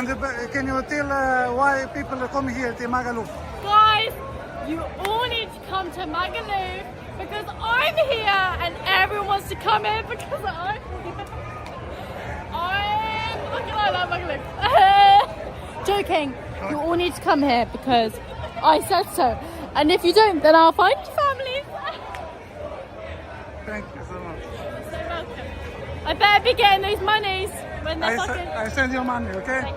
Can you tell why people come here to Magaluf? Guys, you all need to come to Magaluf because I'm here and everyone wants to come here because I'm here. I'm looking like that Magaluf. Joking. You all need to come here because I said so. And if you don't, then I'll find your families. Thank you so much. You're so welcome. I better be getting those monies when they're fucking... I send you money, okay?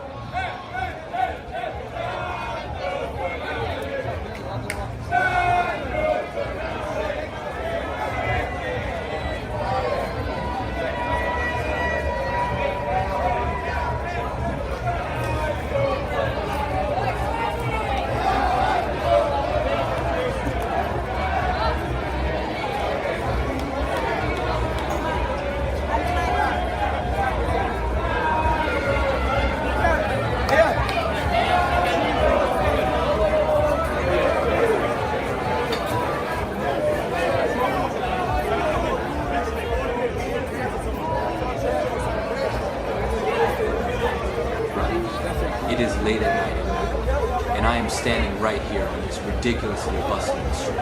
It is late at night in Magaluf, and I am standing right here on this ridiculously bustling street.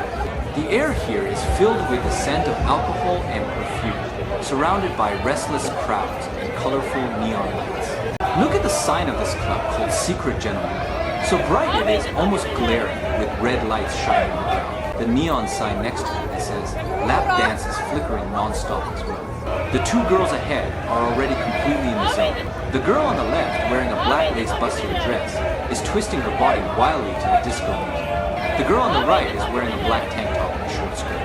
The air here is filled with the scent of alcohol and perfume, surrounded by restless crowds and colorful neon lights. Look at the sign of this club called Secret Gentleman. So bright it is almost glaring with red lights shining on the ground. The neon sign next to it that says lap dance is flickering non-stop as well. The two girls ahead are already completely in the zone. The girl on the left, wearing a black lace bustier dress, is twisting her body wildly to the disco music. The girl on the right is wearing a black tank top and a short skirt.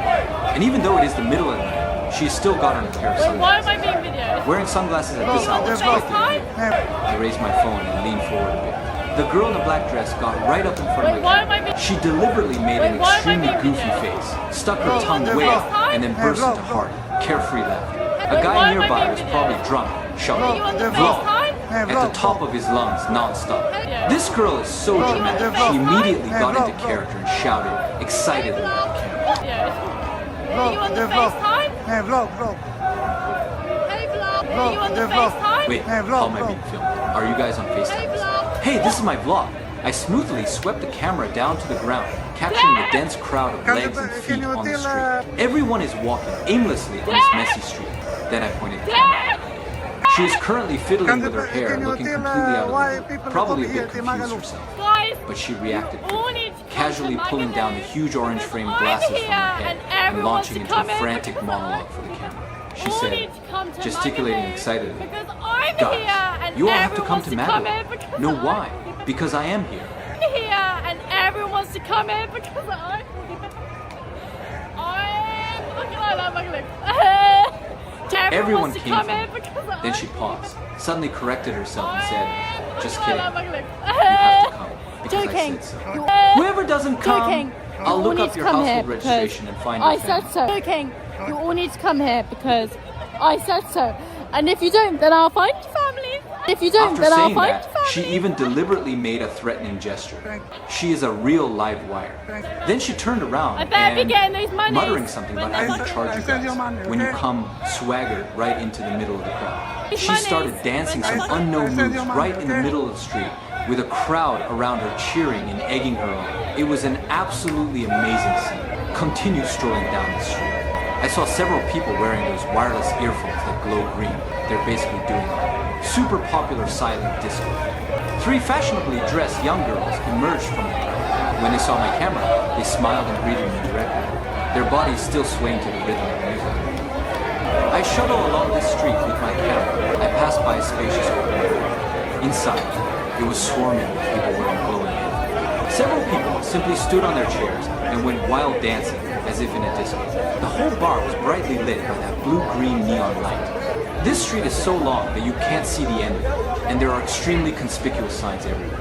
And even though it is the middle of the night, she has still got on a pair of sunglasses. Why am I being videoed? Wearing sunglasses at this hour is quite the idea. I raised my phone and leaned forward a bit. The girl in the black dress got right up in front of my camera. She deliberately made an extremely goofy face, stuck her tongue way out, and then burst into hearty, carefree laughter. A guy nearby was probably drunk, shouting, "Vlog!" at the top of his lungs, non-stop. This girl is so dramatic, she immediately got into character and shouted excitedly at the camera. Are you on the FaceTime? Hey, vlog. Hey vlog, are you on the FaceTime? Wait, how am I being filmed? Are you guys on FaceTime? Hey, this is my vlog. I smoothly swept the camera down to the ground, capturing the dense crowd of legs and feet on the street. Everyone is walking aimlessly on this messy street. Then I pointed the camera. She is currently fiddling with her hair and looking completely out of the loop, probably a bit confused herself. But she reacted quickly, casually pulling down the huge orange framed glasses from her head and launching into a frantic monologue for the camera. She said, gesticulating excitedly, "Guys, you all have to come to Magaluf." "No, why?" "Because I am here." I'm here and everyone wants to come here because I'm here. I'm looking like that Magaluf. Everyone came from her. Then she paused, suddenly corrected herself and said, "Just kidding. You have to come, because I said so." Whoever doesn't come, I'll look up your household registration and find your I said so. Joking. You all need to come here because I said so. And if you don't, then I'll find your families. If you don't, After then I'll saying find that, your families. she even deliberately made a threatening gesture. She is a real live wire. Then she turned around I better be and, getting those monies muttering something when about having they're to charge you send you guys money, when you okay? come swaggered right into the middle of the crowd. She Monies started dancing when some they're unknown send you moves money, right in the okay? middle of the street with a crowd around her cheering and egging her on. It was an absolutely amazing scene. Continue strolling down the street. I saw several people wearing those wireless earphones that glow green. They're basically doing a super popular silent disco. 3 fashionably dressed young girls emerged from the crowd. When they saw my camera, they smiled and greeted me directly, their bodies still swaying to the rhythm of the music. I shuttle along this street with my camera. I pass by a spacious open area. Inside, it was swarming with people wearing glowing earphones. Several people simply stood on their chairs and went wild dancing as if in a disco. The whole bar was brightly lit by that blue-green neon light. This street is so long that you can't see the end of it, and there are extremely conspicuous signs everywhere.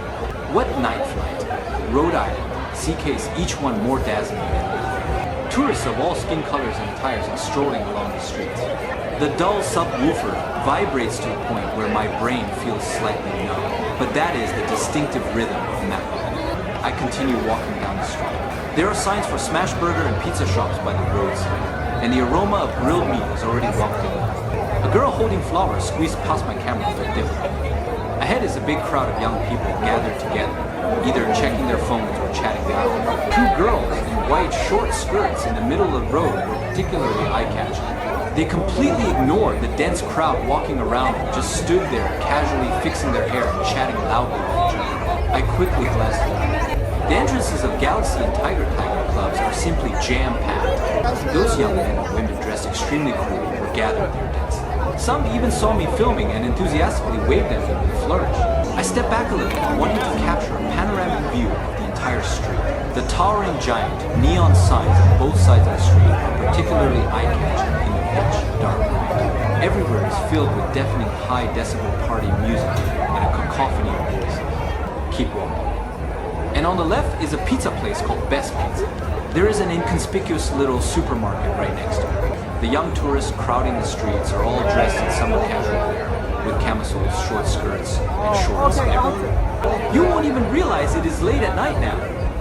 What night flight? Rhode Island, CK's each one more dazzling than the other. Tourists of all skin colors and attires are strolling along the streets. The dull subwoofer vibrates to a point where my brain feels slightly numb, but that is the distinctive rhythm of Magaluf. I continue walking down the street. There are signs for smash burger and pizza shops by the roadside, and the aroma of grilled meat is already wafting in. A girl holding flowers squeezed past my camera with difficulty. I Ahead is a big crowd of young people gathered together, either checking their phones or chatting loud. Two girls in white short skirts in the middle of the road were particularly eye-catching. They completely ignored the dense crowd walking around and just stood there casually fixing their hair and chatting loudly with each other. I quickly glanced around. The entrances of Galaxy and Tiger clubs are simply jam-packed. Those young men and women dressed extremely cool were gathered there densely. Some even saw me filming and enthusiastically waved at me with a flourish. I stepped back a little, wanting to capture a panoramic view of the entire street. The towering giant neon signs on both sides of the street are particularly eye-catching in the pitch dark night. Everywhere is filled with deafening high decibel party music and a cacophony of voices. Keep walking. And on the left is a pizza place called Best Pizza. There is an inconspicuous little supermarket right next to it. The young tourists crowding the streets are all dressed in summer casual wear, with camisoles, short skirts, and shorts everywhere. You won't even realize it is late at night now,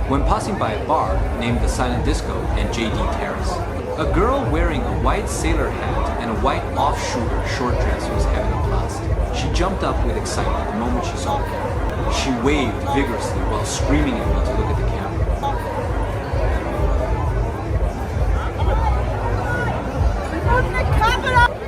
when passing by a bar named the Silent Disco and JD Terrace. A girl wearing a white sailor hat and a white off-shooter short dress was having a blast. She jumped up with excitement the moment she saw the camera. She waved vigorously while screaming at me to look at the camera.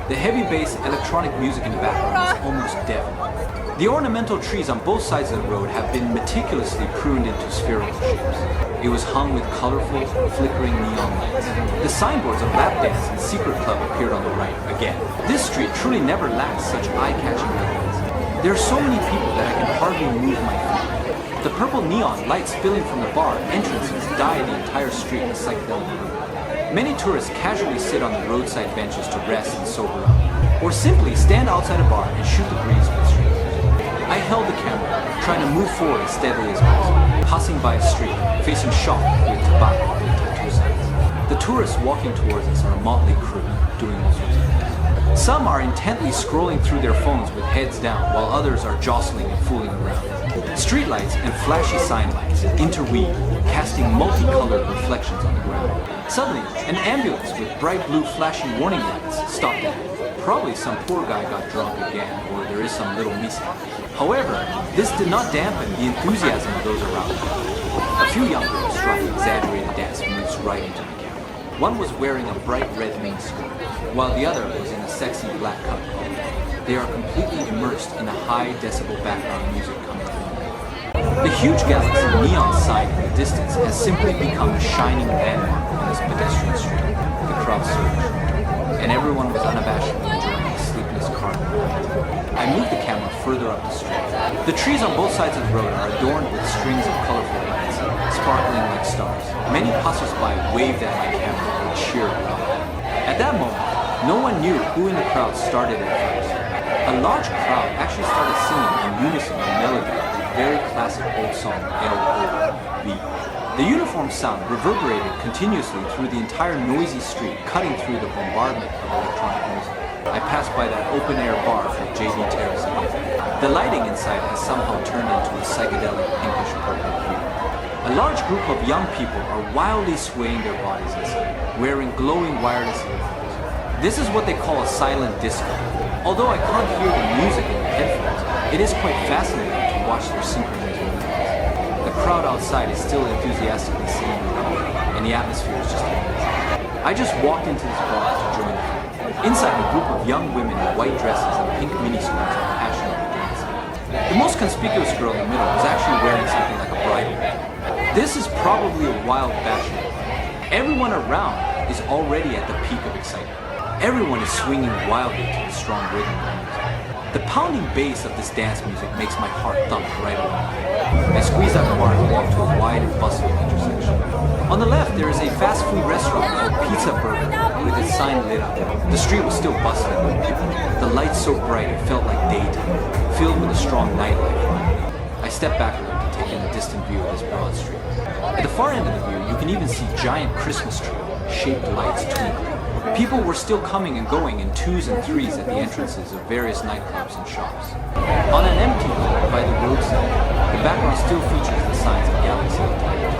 The heavy bass electronic music in the background is almost deafening. The ornamental trees on both sides of the road have been meticulously pruned into spherical shapes. It was hung with colorful, flickering neon lights. The signboards of lap dance and secret club appeared on the right again. This street truly never lacks such eye-catching elements. There are so many people that I can hardly move my feet. The purple neon lights spilling from the bar entrances dye the entire street a psychedelic. Many tourists casually sit on the roadside benches to rest and sober up, or simply stand outside a bar and shoot the breeze with strangers. I held the camera, trying to move forward as steadily as possible, passing by a street, facing shop with tobacco on the tattoo signs. The tourists walking towards us are a motley crew, doing all sorts of things. Some are intently scrolling through their phones with heads down, while others are jostling and fooling around. Streetlights and flashy sign lights interweave, casting multicolored reflections on the ground. Suddenly, an ambulance with bright blue flashing warning lights stopped ahead. Probably some poor guy got drunk again, or there is some little mishap. However, this did not dampen the enthusiasm of those around me. A few young girls struck exaggerated dance moves right into the camera. One was wearing a bright red miniskirt, while the other was in a sexy black cut coat. They are completely immersed in the high decibel background music coming from them. The huge Galaxy neon sign in the distance has simply become a shining landmark on this pedestrian street. The crowd surged, and everyone was unabashedly enjoying the sleepless carnival night. I moved the camera further up the street. The trees on both sides of the road are adorned with strings of colorful lights, sparkling like stars. Many passers-by waved at my camera and cheered loud. At that moment, no one knew who in the crowd started it first. A large crowd actually started singing in unison the melody of the very classic old song L.O.V. The uniform sound reverberated continuously through the entire noisy street, cutting through the bombardment of electronic music. I passed by that open-air bar for JD Terrace again. The lighting inside has somehow turned into a psychedelic pinkish purple hue. A large group of young people are wildly swaying their bodies inside, wearing glowing wireless earphones. This is what they call a silent disco. Although I can't hear the music in the headphones, it is quite fascinating to watch their synchronized movements. The crowd outside is still enthusiastically singing around, and the atmosphere is just amazing. I just walked into this bar to join the crowd. Inside, a group of young women in white dresses and pink miniskirts are passionately dancing. The most conspicuous girl in the middle is actually wearing something like a bridal veil. This is probably a wild fashion. Everyone around is already at the peak of excitement. Everyone is swinging wildly to the strong rhythm of the music. The pounding bass of this dance music makes my heart thump right away. I squeeze out the bar and walk to a wide and bustling intersection. On the left, there is a fast food restaurant called Pizza Burger with its sign lit up. The street was still bustling with people. The lights so bright it felt like daytime, filled with a strong nightlife. I stepped back a little to take in a distant view of this broad street. At the far end of the view, you can even see giant Christmas tree-shaped lights twinkling. People were still coming and going in twos and threes at the entrances of various nightclubs and shops. On an empty lot by the roadside, the background still features the signs of Galaxy and Tiger.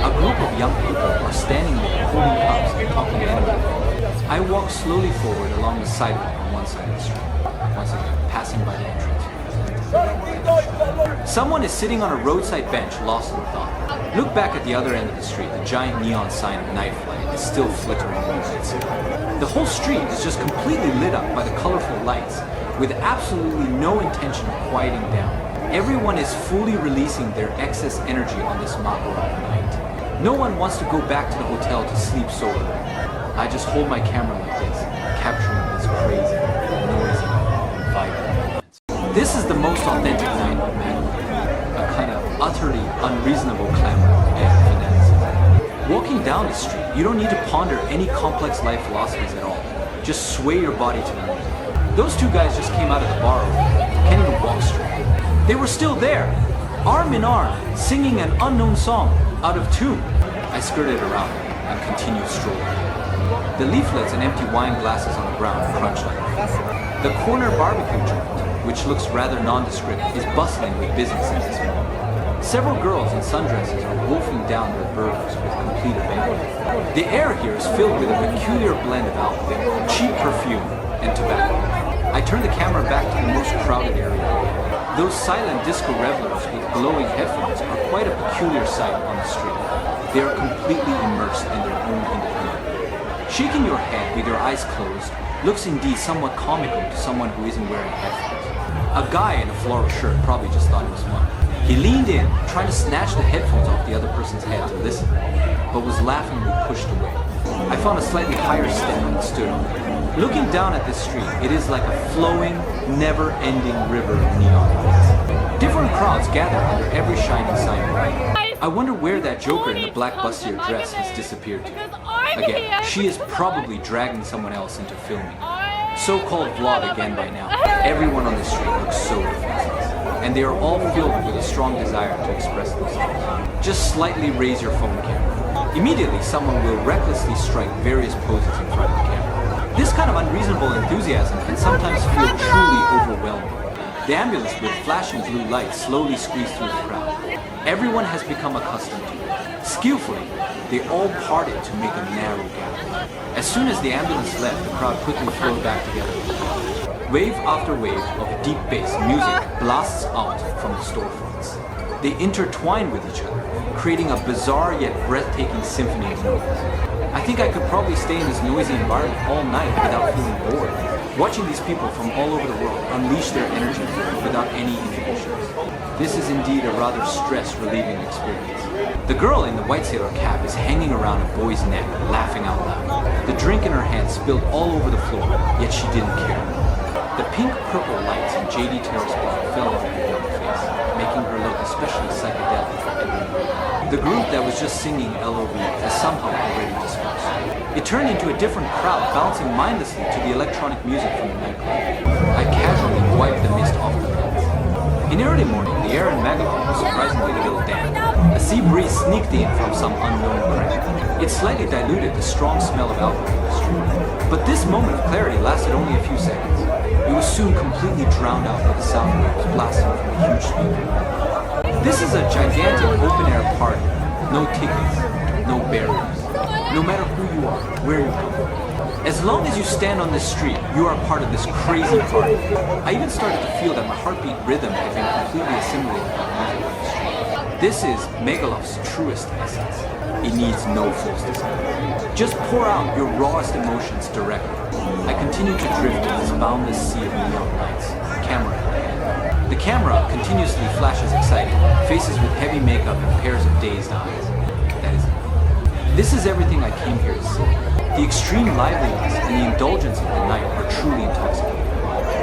A group of young people are standing there holding cups and talking animally. I walk slowly forward along the sidewalk on one side of the street, once again passing by the entrance. Someone is sitting on a roadside bench, lost in thought. Look back at the other end of the street. The giant neon sign of Nightlife is still flickering in the lights. The whole street is just completely lit up by the colorful lights, with absolutely no intention of quieting down. Everyone is fully releasing their excess energy on this Magaluf night. No one wants to go back to the hotel to sleep sober. I just hold my camera like this, capturing this crazy, noisy, and vibrant moments. This is the most authentic night of Magaluf, a kind of utterly unreasonable clamor and fanaticism. Walking down the street, you don't need to ponder any complex life philosophies at all. Just sway your body to the music. Those two guys just came out of the bar over there. Can't even walk straight. They were still there, arm in arm, singing an unknown song, out of tune. I skirted around and continued strolling. The leaflets and empty wine glasses on the ground crunch like a The corner barbecue joint, which looks rather nondescript, is bustling with business at this moment. Several girls in sundresses are wolfing down their burgers with complete abandon. The air here is filled with a peculiar blend of alcohol, cheap perfume, and tobacco. I turn the camera back to the most crowded area. Those silent disco revelers with glowing headphones are quite a peculiar sight on the street. They are completely immersed in their own independence. Shaking your head with your eyes closed looks indeed somewhat comical to someone who isn't wearing headphones. A guy in a floral shirt probably just thought it was fun. He leaned in, trying to snatch the headphones off the other person's head to listen, but was laughingly pushed away. I found a slightly higher step and stood on it. Looking down at this street, it is like a flowing, never-ending river of neon lights. Different crowds gather under every shining sign. I wonder where that joker in the black bustier dress has disappeared to. Again, she is probably dragging someone else into filming. So-called vlog again by now. Everyone on the street looks so defenseless, and they are all filled with a strong desire to express themselves. Just slightly raise your phone camera. Immediately, someone will recklessly strike various poses in front of the camera. This kind of unreasonable enthusiasm can sometimes feel truly overwhelming. The ambulance with flashing blue lights slowly squeezed through the crowd. Everyone has become accustomed to it. Skillfully, they all parted to make a narrow gap. As soon as the ambulance left, the crowd quickly flowed back together. Wave after wave of deep bass music blasts out from the storefronts. They intertwine with each other, creating a bizarre yet breathtaking symphony of noise. I think I could probably stay in this noisy environment all night without feeling bored. Watching these people from all over the world unleash their energy without any inhibitions. This is indeed a rather stress-relieving experience. The girl in the white sailor cap is hanging around a boy's neck, laughing out loud. The drink in her hand spilled all over the floor, yet she didn't care. The pink-purple lights in JD Terrace bar fell on her young face, making her look especially psychedelic for everyone. The group that was just singing LOB has somehow already dispersed. It turned into a different crowd, bouncing mindlessly to the electronic music from the nightclub. I casually wiped the mist off the lights. In early morning, the air in Magaluf was surprisingly a little damp. A sea breeze sneaked in from some unknown crank. It slightly diluted the strong smell of alcohol in the street. But this moment of clarity lasted only a few seconds. It was soon completely drowned out by the sound waves blasting from a huge speaker. This is a gigantic open-air party. No tickets, no barriers. No matter who you are, where you come from. As long as you stand on this street, you are part of this crazy party. I even started to feel that my heartbeat rhythm had been completely assimilated by music on the street. This is Magaluf's truest essence. It needs no false disguise. Just pour out your rawest emotions directly. I continue to drift in this boundless sea of neon lights, camera in hand. The camera continuously flashes exciting, faces with heavy makeup and pairs of dazed eyes. That is it. This is everything I came here to see. The extreme liveliness and the indulgence of the night are truly intoxicating.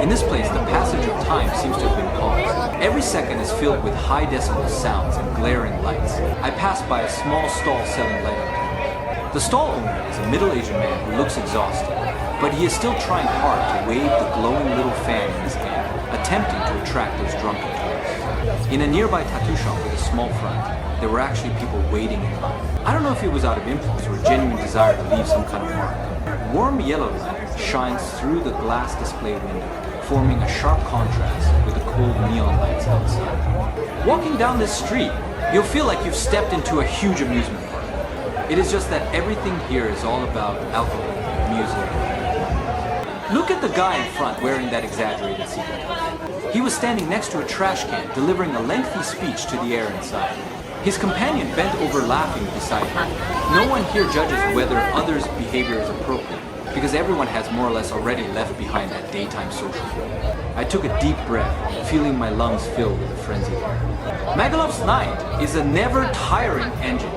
In this place, the passage of time seems to have been paused. Every second is filled with high decibel sounds and glaring lights. I pass by a small stall selling light up. The stall owner is a middle-aged man who looks exhausted, but he is still trying hard to wave the glowing little fan in his hand, attempting to attract those drunken tourists. In a nearby tattoo shop with a small front, there were actually people waiting in line. I don't know if it was out of impulse or a genuine desire to leave some kind of mark. Warm yellow light shines through the glass display window, forming a sharp contrast with the cold neon lights outside. Walking down this street, you'll feel like you've stepped into a huge amusement park. It is just that everything here is all about alcohol, music. Look at the guy in front wearing that exaggerated seatbelt. He was standing next to a trash can, delivering a lengthy speech to the air inside. His companion bent over laughing beside him. No one here judges whether others' behavior is appropriate, because everyone has more or less already left behind that daytime social group. I took a deep breath, feeling my lungs fill with a frenzied air. Magaluf's night is a never-tiring engine.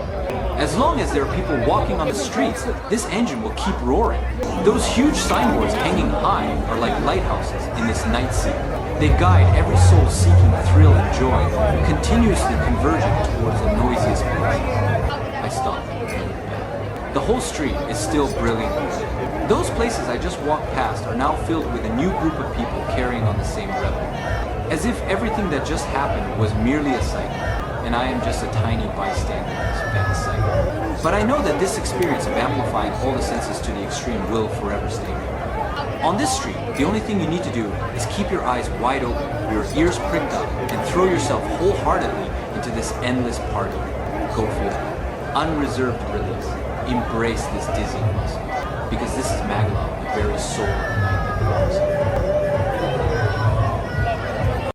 As long as there are people walking on the streets, this engine will keep roaring. Those huge signboards hanging high are like lighthouses in this night scene. They guide every soul seeking thrill and joy, continuously converging towards the noisiest places. I stopped. The whole street is still brilliant. Those places I just walked past are now filled with a new group of people carrying on the same revel. As if everything that just happened was merely a sight, and I am just a tiny bystander in this vast sight. But I know that this experience of amplifying all the senses to the extreme will forever stay with me. On this street, the only thing you need to do is keep your eyes wide open, your ears pricked up, and throw yourself wholeheartedly into this endless party. Go for it. Unreserved release. Embrace this dizzying muscle. Because this is Magaluf, the very soul of the night that belongs here.